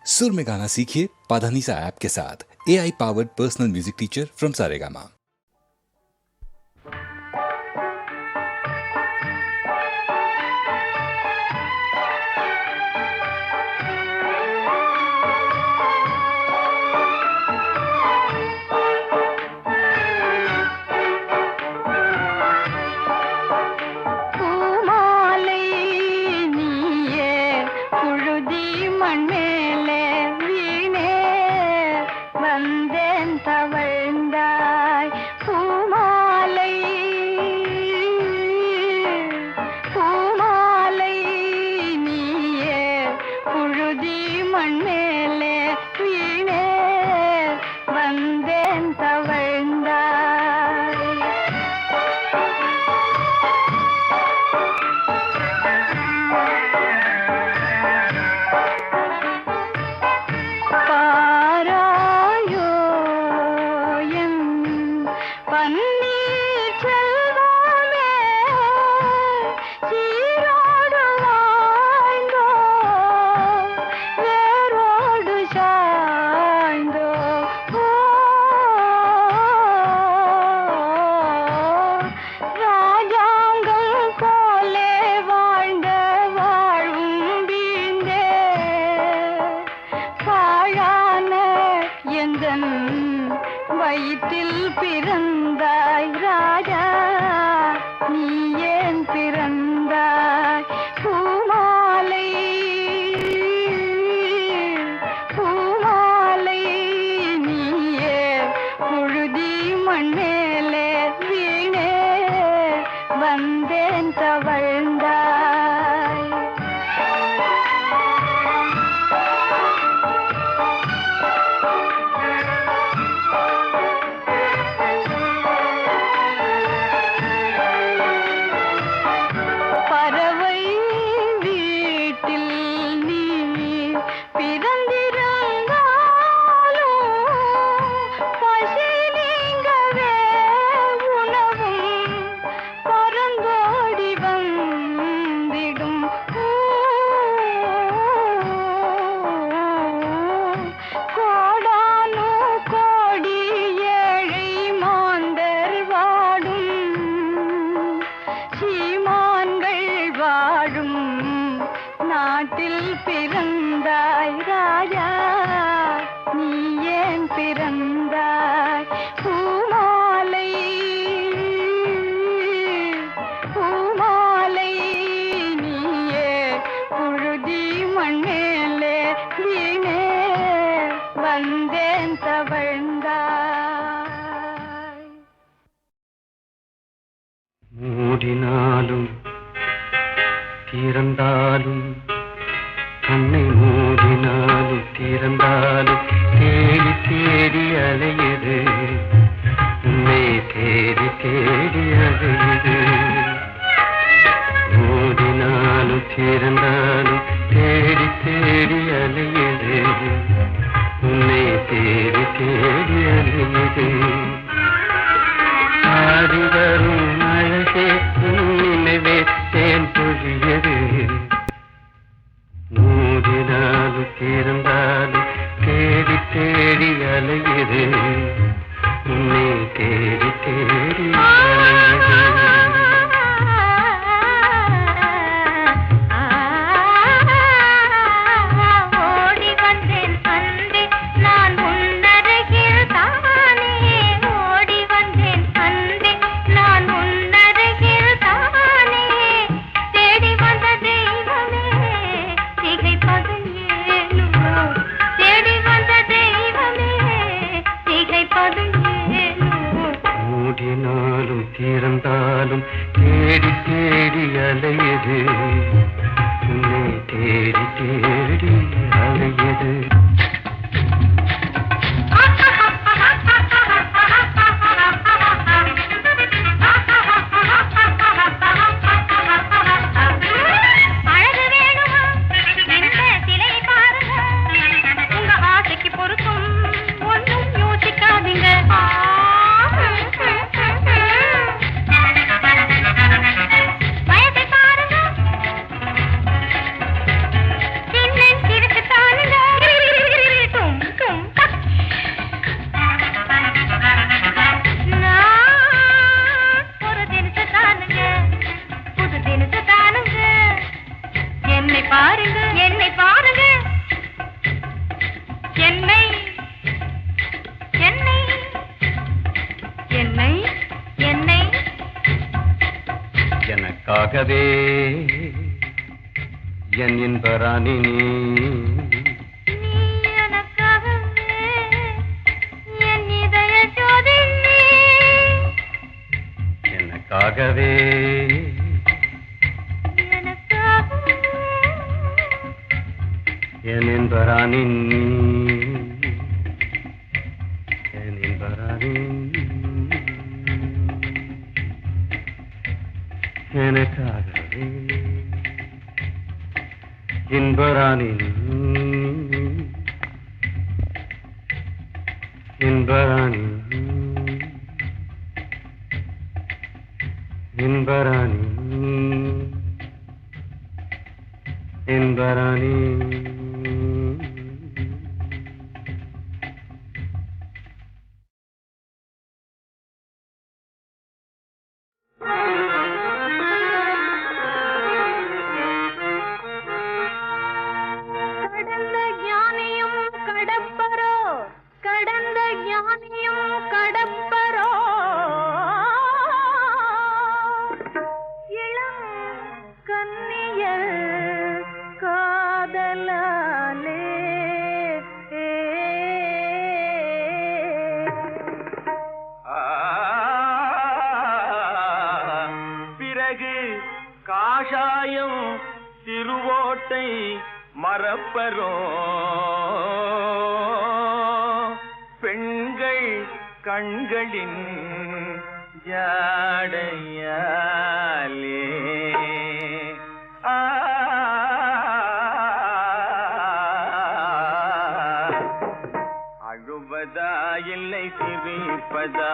सुर में गाना सीखिए पाधानीसा ऐप के साथ। AI powered personal music teacher from Saregama. வயிற்றில் பிறந்தாய் ராஜா, நீ ஏன் பிறந்தாய்? பூமாலை பூமாலை நீயே புழுதி மண்ணேலே வீணே வந்தேன் தவழ்ந்தாய். நாட்டில் பிறந்தாய் ராஜா, நீ ஏன் பிறந்தாய்? பூமாலை பூமாலை நீயே புழுதி மண்ணேலே வீணே வந்தேன் தவழ்ந்தாய். மூடினாலும் திறந்தாலும் கண்ணை மூடினாலும் திறந்தாலும் தேடி தேடி அலையுது, உன்னை தேடி தேடி அலையுது. மூடினாலும் திறந்தாலும் தேடி தேடி அலையுது, உன்னை தேடி தேடி அலையுது. ஆடி வரும் அழகே நினைவே தேன் பொழியது, மூடினாலும் திறந்தாலும் தேடி தேடி அலையுது, உன்னை தேடி தேடி அலையுது. எனக்காகவே என் இன்பராணி நீ எனக்காகவே என் இதய ஜோதி எனக்காகவே என் இன்பராணி நீ என் இன்பராணி எனக்காகவே இன்பராணி இன்பராணி இன்பராணி இன்பராணி காஷாயம் திருவோட்டை மறப்பரோ பெண்கள் கண்களின் ஜாடையாலே அழுவதா இல்லை சிரிப்பதா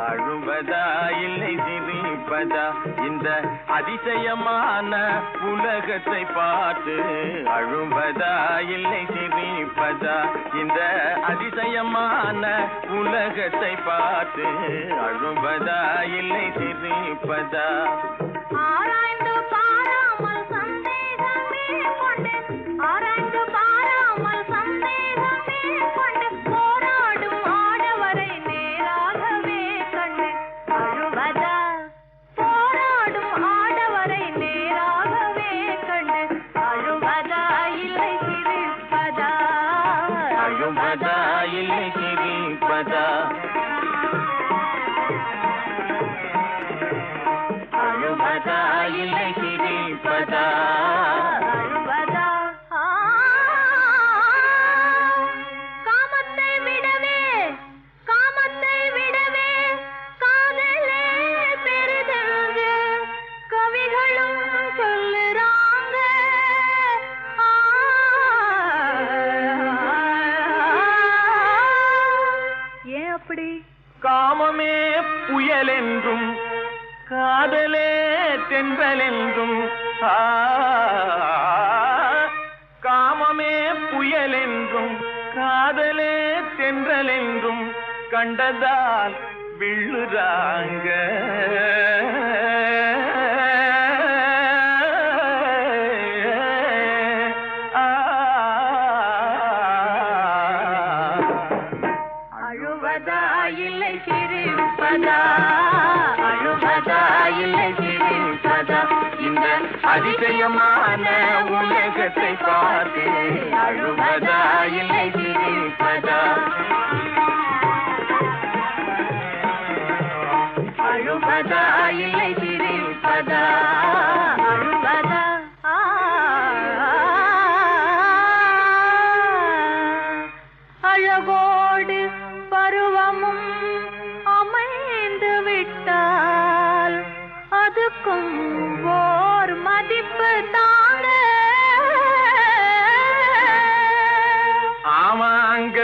அழுவதா இல்லை சிரிப்பதா இந்த அதிசயமான உலகத்தை பார்த்து அழுவதா இல்லை சிரிப்பதா இந்த அதிசயமான உலகத்தை பார்த்து அழுவதா இல்லை சிரிப்பதா ஆராய்ந்து பாராமல் சந்தேகமே கொண்டு ஆராய்ந்து பாராமல் சந்தேகமே கொண்டு போராடும் ஆடவரை நேராகவே கண்டு அழுவதா போராடும் ஆடவரை நேராகவே கண்டு அழுவதா இல்லை சிரிப்பதா அழுவதா இல்லை சிரிப்பதா அழுவதா இல்லை சிரிப்பதா அழுவதா காமத்தை விடவே காதலே பெரிதென்று கவிகளும் சொல்லுறாங்க ஏன் அப்படி காமமே புயல் என்றும் காதலே தென்றல் என்றும் காமமே புயல் என்றும் காதலே தென்றல் என்றும் கண்டதால் விழுறாங்க அழுவதா இல்லை சிரிப்பதா அழுவதா இல்லை சிரிப்பதா இந்த அதிசயமான உலகத்தை பார்த்து அழுவதா இல்லை சிரிப்பதா அழுவதா இல்லை சிரிப்பதா அழுவதா அழகோடு பருவமும் அமைந்து விட்டால் அதுக்கும் ஓர் மதிப்பு தாங்க ஆமாங்க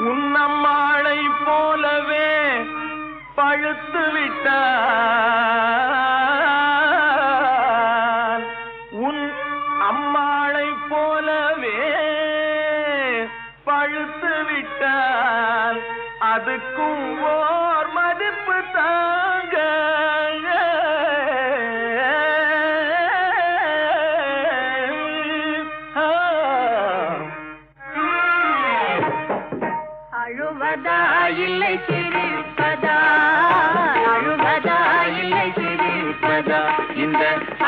உன்னம்மாளை போலவே பழுத்து விட்டால் உன் அம்மாளை போலவே பழுத்து விட்டால் அதுக்கும் ஓர் மதிப்பு தாங்க அழுவதா இல்லை சிரிப்பதா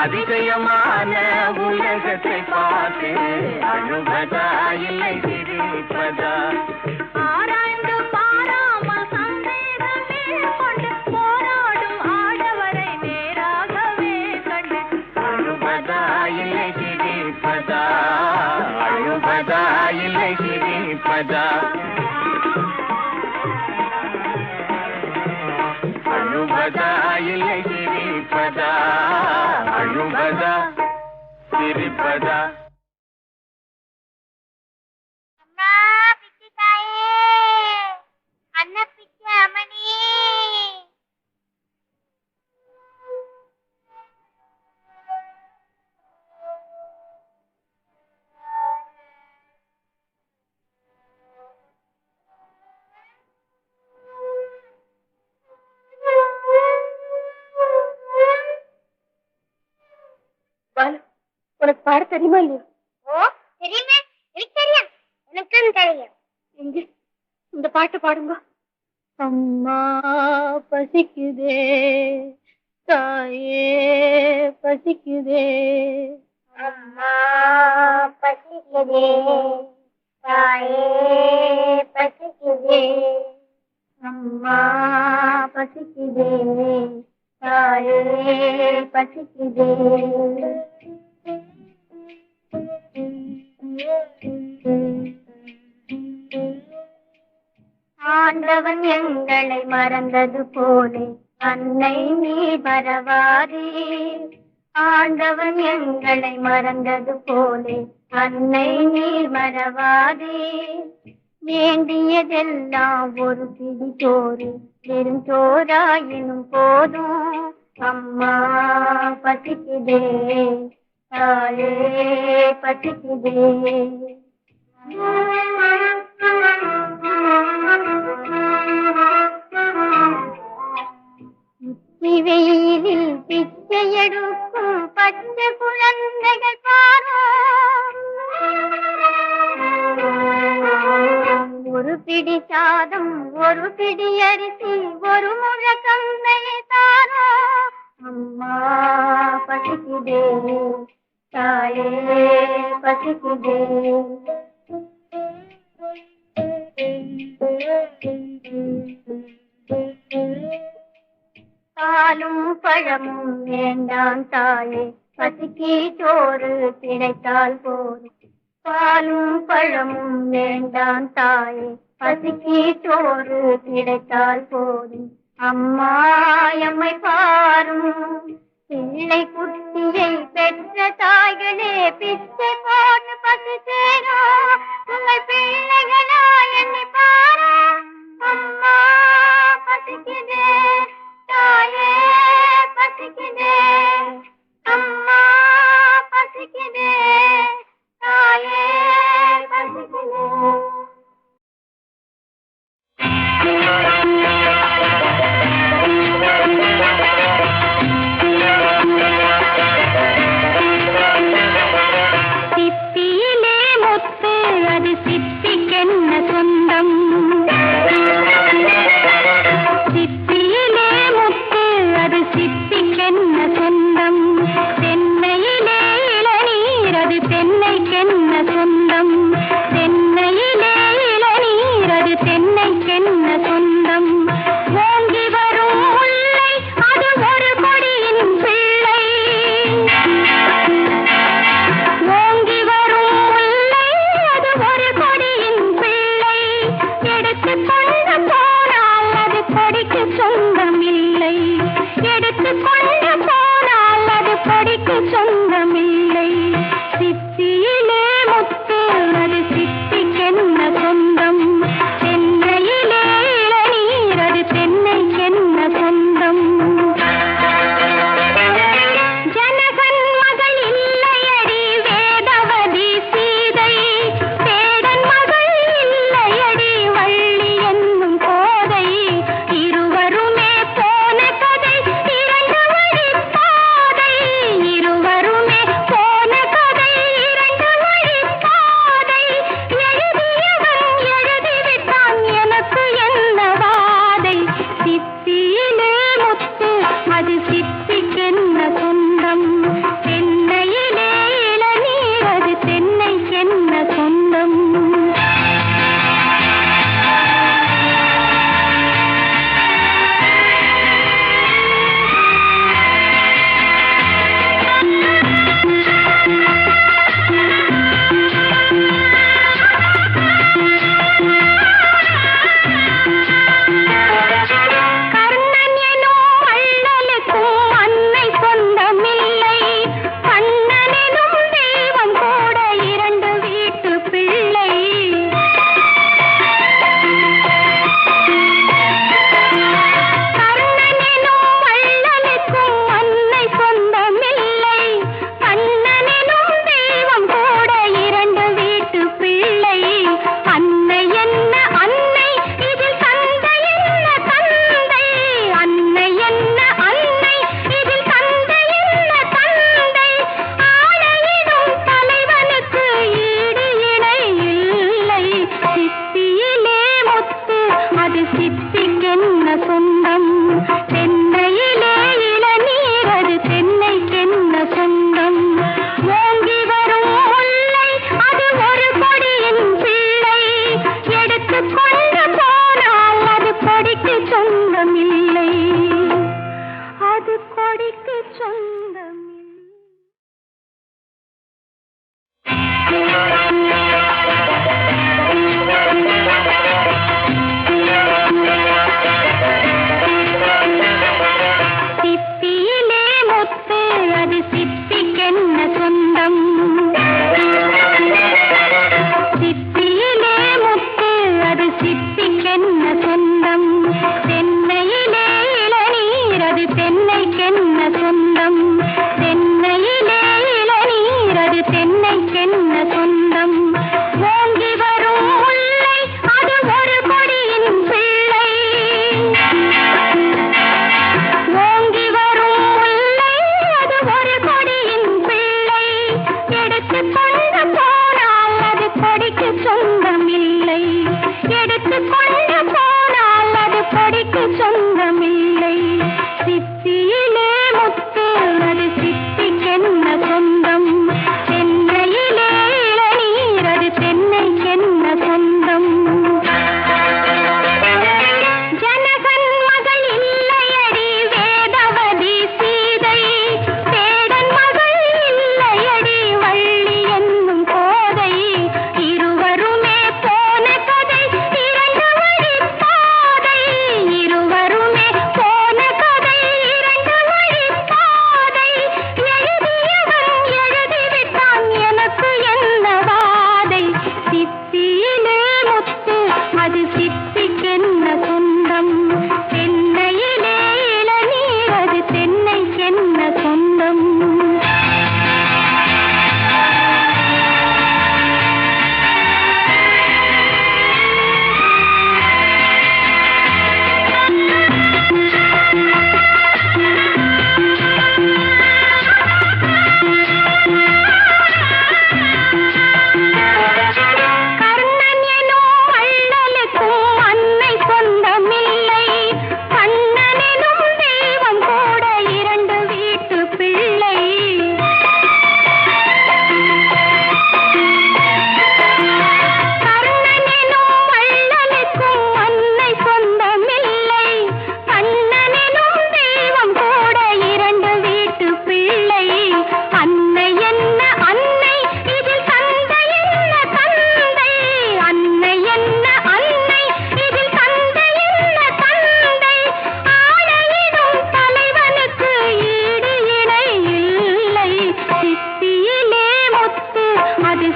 அதிசயமான உலகத்தை பார்த்து அழுவதா இல்லை சிரிப்பதா? ஆராய்ந்து பாராமல் சந்தேகமே கொண்டு போராடும் ஆடவரை நேராகவே கண்டு அழுவதா இல்லை சிரிப்பதா? அழுவதா இல்லை சிரிப்பதா? அழுவதா இல்லை சிரிப்பதா? அழுவதா சிரிப்பதா? அம்மா பிச்சை தாயே, அண்ணா பிச்சை அம்மனி. பாலு, உனக்கு பாட தெரியுமா இல்லையா? ஓ தெரியுமே, எனக்கு தெரியும், எனக்கும் தெரியும். எங்க இந்த பாட்டு பாடுங்க. அம்மா பசிக்குதே, தாயே பசிக்குதே, அம்மா பசிக்குதே, தாயே பசிக்குதே, அம்மா பசிக்குதே, தாயே பசிக்குதே. ஆண்டவன் எங்களை மறந்தது போலே அன்னை நீ மறவாதே. ஆண்டவன் எங்களை மறந்தது போலே அன்னை நீ மறவாதே. வேண்டியதெல்லாம் ஒரு பிடி சோறு, வெறும் சோறாயினும் போதும். அம்மா பசிக்குதே, தாயே பசிக்குதே. வெயிலில் பிச்சை எடுக்கும் பச்சை குழந்தைகள் பாரோ. ஒரு பிடி சாதம், ஒரு பிடி அரிசி, ஒரு முழ கந்தையை தாரோ. அம்மா பசிக்குதே, தாயே பசிக்குதே. பாலும் பழமும் வேண்டாம் தாயே, பசிக்கு சோறு கிடைத்தால் போதும். பாலும் பழமும் வேண்டாம் தாயே, பசிக்கு சோறு கிடைத்தால் போதும். அம்மா எம்மை பாரும், பிள்ளை குட்டியை பெற்ற தாய்களே பிச்சை போட்டு பசி சேரும். உங்கள் பிள்ளைகளா என்னை பாரும். அம்மா பசிக்குதே, தாயே பசிக்குதே, அம்மா பசிக்குதே, தாயே பசிக்குதே. சிப்பியிலே முத்து, அது சிப்பிக்கென்ன சொந்தம். சிப்பியிலே முத்து, அது சிப்பிக்கென்ன சொந்தம். தென்னையிலே இளநீர், அது தென்னைக்கென்ன சொந்தம். தென்னையிலே இளநீர், அது தென்னைக்கென்ன சொந்தம். ஓங்கி வரும் முல்லை, அது ஒரு கொடியின் பிள்ளை. ஓங்கி வரும் முல்லை, அது ஒரு கொடியின் பிள்ளை. எடுத்துக் கொண்டு போனால் அது கொடிக்கு சொந்தமில்லை. எடுத்துக் கொண்டு போனால் அது கொடிக்கு சொந்தமில்லை. சிப்பியிலே முத்து,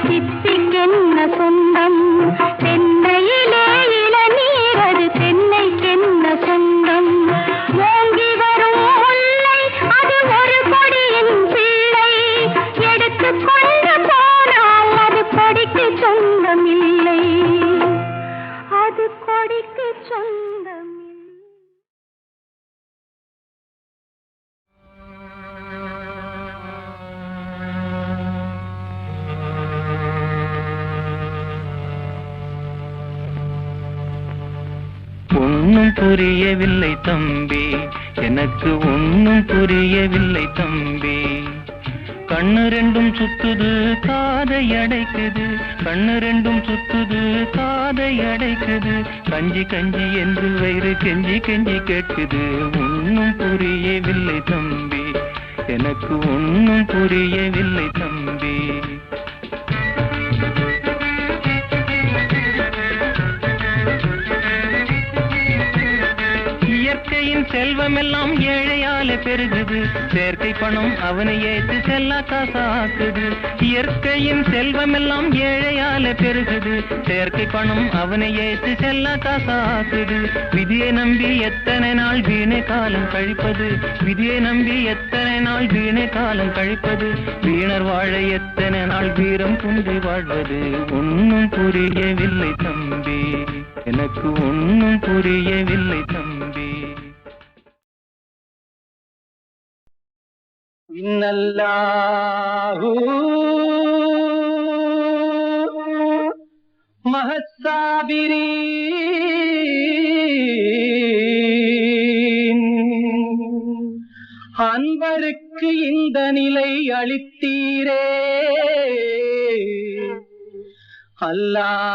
சித்திக்கென்ன சொந்தம் தென்னையிலே இளநீர் அது தென்னைக்கென்ன சொந்தம் ஓங்கி வரும் முல்லை அது ஒரு கொடியின் பிள்ளை எடுத்துக் கொண்டு போனால் அது கொடிக்கு சொந்தமில்லை அது கொடிக்கு சொந்தமில்லை. ஒன்னும் புரியவில்லை தம்பி, எனக்கு ஒன்னும் புரியவில்லை தம்பி. கண்ணு ரெண்டும் சுத்துது காதை அடைக்குது, கண்ணு ரெண்டும் சுத்துது காதை அடைக்குது. கஞ்சி கஞ்சி என்று வயிறு கெஞ்சி கெஞ்சி கேட்குது. ஒன்னும் புரியவில்லை தம்பி, எனக்கு ஒன்னும் புரியவில்லை தம்பி. இயற்கையின் செல்வமெல்லாம் ஏழையால பெருகுது, செயற்கை பணம் அவனை ஏற்று செல்லா காசாக்குது. இயற்கையின் செல்வமெல்லாம் ஏழையால பெருகுது, செயற்கை பணம் அவனை ஏற்று செல்லா காசாக்குது. விதியை நம்பி எத்தனை நாள் வீணை காலம் கழிப்பது, விதியை நம்பி எத்தனை நாள் வீணை காலம் கழிப்பது. வீணர் வாழ எத்தனை நாள் வீரம் குன்றி வாழ்வது. ஒன்னும் புரியவில்லை தம்பி, எனக்கு ஒன்னும் புரியவில்லை தம்பி. இன்னல்லாஹு மஹஸ்ஸாபிரீன். அன்பருக்கு இந்த நிலை அளித்தீரே அல்லாஹ்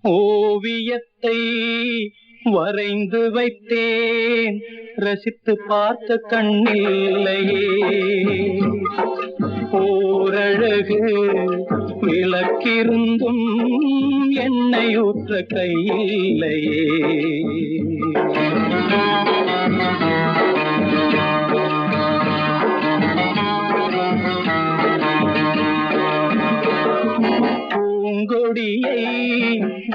ஓவியத்தை வரைந்து வைத்தேன், ரசித்து பார்த்த கண்ணில்லையே. ஓரழகு விளக்கிருந்தும் எண்ணெய் ஊற்ற கையில்லையே. பூங்கொடியை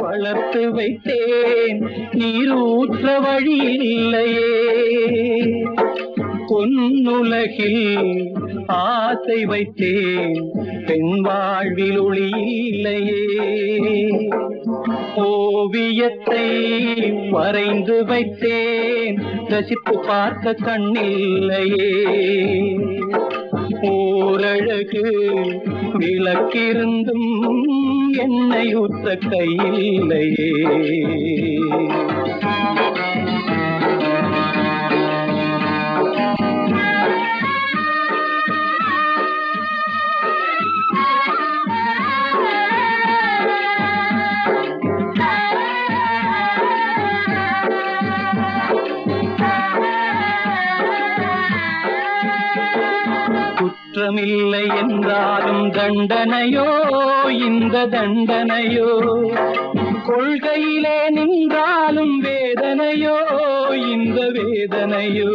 வளர்த்து வைத்தேன், நீரூற்ற வழியில்லையே. பொன்னுலகில் ஆசை வைத்தேன், பெண் வாழ்வில் ஒளியில்லையே. ஓவியத்தை வரைந்து வைத்தேன், ரசித்து பார்க்க கண்ணில்லையே. ஓரழகு விளக்கிருந்தும் எண்ணெய் ஊற்ற கையில்லையே. குற்றமில்லை என்றாலும் தண்டனையோ இந்த தண்டனையோ. கொள்கையிலே நின்றாலும் வேதனையோ இந்த வேதனையோ.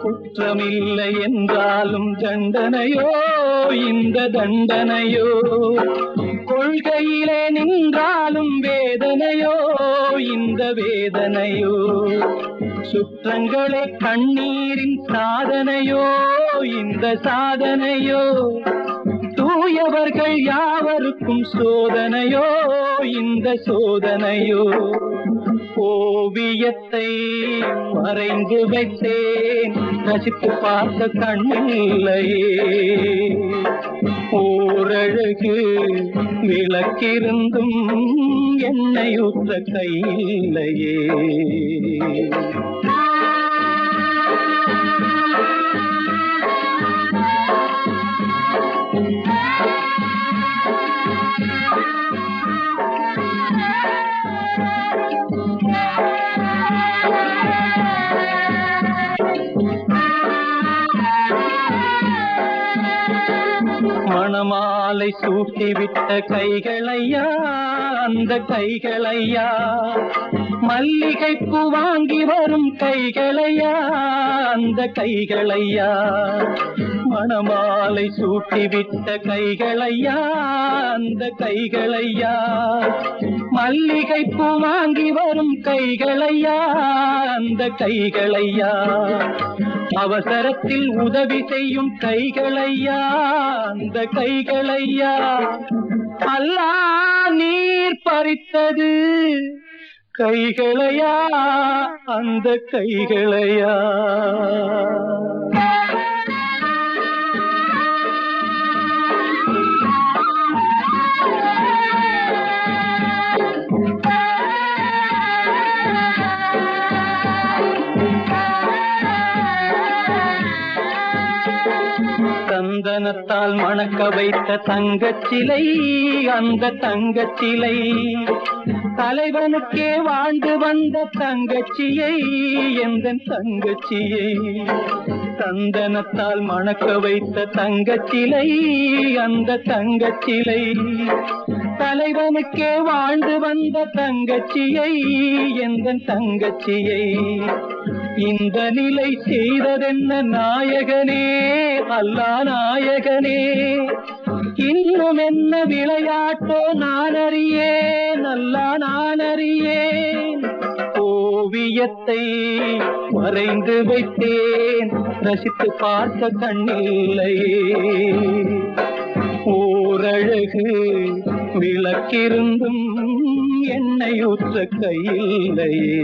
குற்றமில்லை என்றாலும் தண்டனையோ இந்த தண்டனையோ. கொள்கையிலே நின்றாலும் வேதனையோ இந்த வேதனையோ. சுற்றங்களே கண்ணீரின் சாதனையோ இந்த சாதனையோ. தூயவர்கள் யாவருக்கும் சோதனையோ இந்த சோதனையோ. ஓவியத்தை வரைந்து வைத்தேன், ரசித்து பார்த்த கண்ணில்லையே. ஓரழகு விளக்கிருந்தும் எண்ணெய் ஊற்ற கையில்லையே. மணமாலை சூட்டிவிட்ட கைகளையா அந்த கைகளையா. மல்லிகைப்பூ வாங்கி வரும் கைகளையா அந்த கைகளையா மணமாலை சூட்டிவிட்ட கைகளையா அந்த கைகளையா மல்லிகைப்பூ வாங்கி வரும் கைகளையா அந்த கைகளையா அவசரத்தில் உதவி செய்யும் கைகளையா அந்த கைகளையா அல்லாஹ் நீர் பறித்தது கைகளையா அந்த கைகளையா சந்தனத்தால் மணக்க வைத்த தங்கச்சிலை அந்த தங்கச்சிலை தலைவனுக்கே வாழ்ந்து வந்த தங்கச்சியை எந்த தங்கச்சியை சந்தனத்தால் மணக்க வைத்த தங்கச்சிலை அந்த தங்கச்சிலை தலைவனுக்கே வாழ்ந்து வந்த தங்கச்சியை எந்த தங்கச்சியை இந்த நிலை செய்ததென்ன நாயகனே அல்லா நாயகனே இன்னும் என்ன விளையாட்டோ நான் அறியேன் அல்லா நான் அறியேன் ஓவியத்தை வரைந்து வைத்தேன் ரசித்து பார்த்த கண்ணில்லையே ஓரழகு விளக்கிருந்தும் எண்ணெய் ஊற்ற கையில்லையே